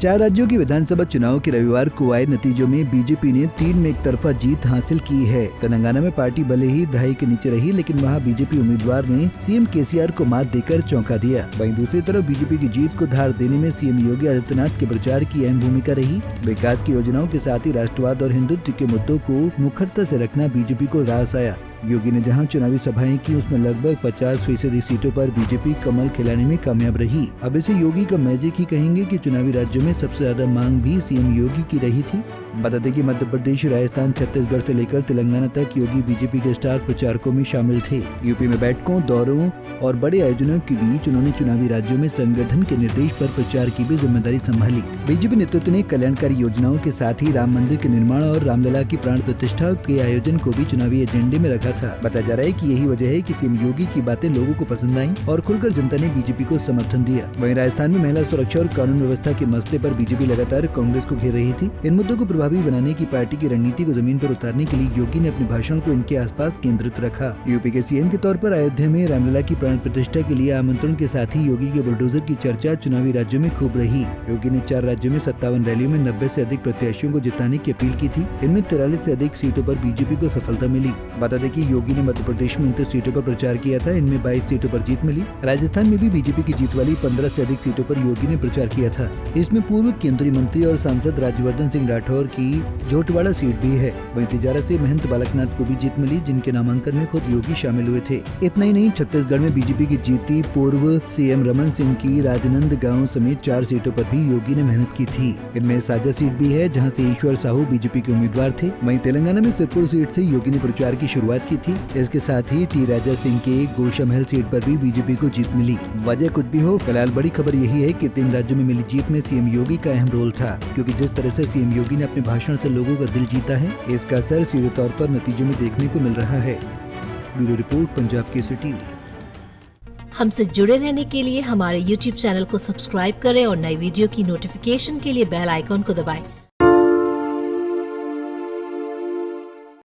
4 राज्यों की विधानसभा चुनाव के रविवार को आए नतीजों में बीजेपी ने 3 में एक तरफा जीत हासिल की है। तेलंगाना में पार्टी भले ही दहाई के नीचे रही, लेकिन वहां बीजेपी उम्मीदवार ने सीएम केसीआर को मात देकर चौंका दिया। वहीं दूसरी तरफ बीजेपी की जीत को धार देने में सीएम योगी आदित्यनाथ के प्रचार की अहम भूमिका रही। विकास की योजनाओं के साथ ही राष्ट्रवाद और हिंदुत्व के मुद्दों को मुखरता से रखना बीजेपी को रास आया। योगी ने जहां चुनावी सभाएं की, उसमें लगभग 50% सीटों पर बीजेपी कमल खिलाने में कामयाब रही। अब इसे योगी का मैजिक ही कहेंगे कि चुनावी राज्यों में सबसे ज्यादा मांग भी सीएम योगी की रही थी। बता दें कि मध्य प्रदेश, राजस्थान, छत्तीसगढ़ से लेकर तेलंगाना तक योगी बीजेपी के स्टार प्रचारकों में शामिल थे। यूपी में बैठकों, दौरों और बड़े आयोजनों के बीच उन्होंने चुनावी राज्यों में संगठन के निर्देश पर प्रचार की भी जिम्मेदारी संभाली। बीजेपी नेतृत्व ने कल्याणकारी योजनाओं के साथ ही राम मंदिर के निर्माण और रामलला की प्राण प्रतिष्ठा के आयोजन को भी चुनावी एजेंडे में रखा था। बताया जा रहा है कि यही वजह है कि सीएम योगी की बातें लोगों को पसंद आई और खुलकर जनता ने बीजेपी को समर्थन दिया। वहीं राजस्थान में महिला सुरक्षा और कानून व्यवस्था के मसले पर बीजेपी लगातार कांग्रेस को घेर रही थी। इन मुद्दों को प्रभावी बनाने की पार्टी की रणनीति को जमीन पर उतारने के लिए योगी ने अपने भाषण को इनके आसपास केंद्रित रखा। यूपी के सीएम के तौर पर अयोध्या में रामलला की प्राण प्रतिष्ठा के लिए आमंत्रण के साथ ही योगी के बुलडोजर की चर्चा चुनावी राज्यों में खूब रही। योगी ने 4 राज्यों में 57 रैलियों में 90 से अधिक प्रत्याशियों को जिताने की अपील की थी। इनमें 43 से अधिक सीटों पर बीजेपी को सफलता मिली। बता दें कि योगी ने मध्य प्रदेश में 29 सीटों पर प्रचार किया था। इनमें 22 सीटों पर जीत मिली। राजस्थान में भी बीजेपी की जीत वाली 15 से अधिक सीटों पर योगी ने प्रचार किया था। इसमें पूर्व केंद्रीय मंत्री और सांसद राज्यवर्धन सिंह राठौर की झोटवाड़ा सीट भी है। वहीं तिजारा से महंत बालकनाथ को भी जीत मिली, जिनके नामांकन में खुद योगी शामिल हुए थे। इतना ही नहीं, छत्तीसगढ़ में बीजेपी की जीती पूर्व सीएम रमन सिंह की राजनांदगांव समेत 4 सीटों पर भी योगी ने मेहनत की थी। इनमें साझा सीट भी है, जहां से ईश्वर साहू बीजेपी के उम्मीदवार थे। वहीं तेलंगाना में सिरपुर सीट से योगी ने प्रचार की शुरुआत की थी। इसके साथ ही टी राजा सिंह के गोशा महल सीट पर भी बीजेपी को जीत मिली। वजह कुछ भी हो, फिलहाल बड़ी खबर यही है कि 3 राज्यों में मिली जीत में सीएम योगी का अहम रोल था, क्योंकि जिस तरह से सीएम योगी ने अपने भाषण से लोगों का दिल जीता है, इसका असर सीधे तौर पर नतीजों में देखने को मिल रहा है। Bureau report, Punjab Kesari TV. हमसे जुड़े रहने के लिए हमारे YouTube चैनल को सब्सक्राइब करें और नई वीडियो की नोटिफिकेशन के लिए बेल आइकॉन को दबाएं।